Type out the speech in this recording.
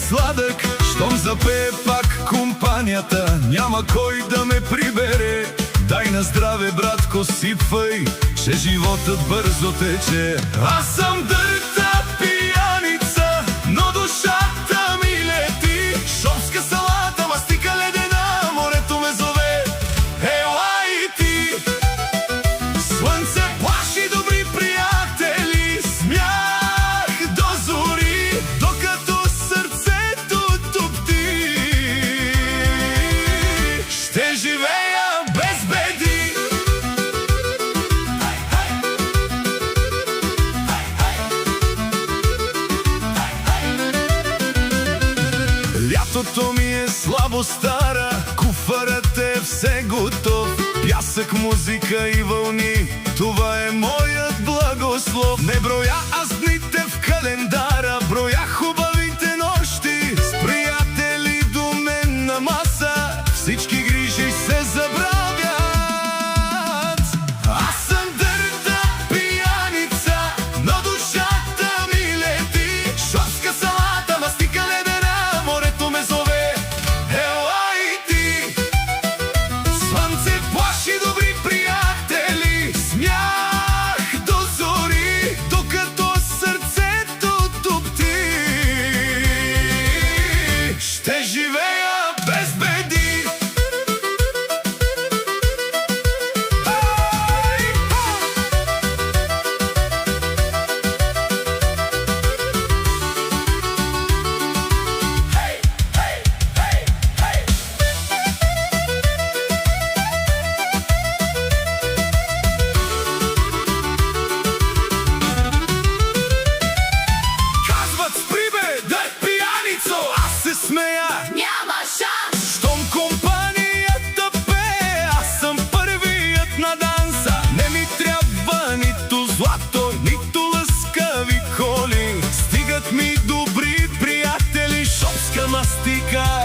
сладък, щом запее пак компанията, няма кой да ме прибере. Дай на здраве, братко, сипвай, че животът бързо тече. Аз съм дърта пияница, но душата ми лети. Шопска салата, мастика ледена, морето ме зове. Елай ти! Слънце плаши добри приятели, смях до зори, докато сърцето топти. Ще живея без беди. Лятото ми е слабо стара, куфарът е все готов. Пясък, музика и вълни, това е моят благослов. Не броя аз дните в календара, броя хубавите нощи с приятели до мен на маса. Всички грижи се забравят. Аз съм дърта пияница, но душата ми лети. Шопска салата, мастика ледена, морето ме зове. Елай ти! Слънце плаши добри приятели, смях до зори, докато сърцето топти. Ще живея без беди. Казват спри бе, дай пияницо, аз се смея. Няма шанс! Щом компанията пее, аз съм първият на данса. Не ми трябва нито злато, нито лъскави коли. Стигат ми добри приятели, шопска мастика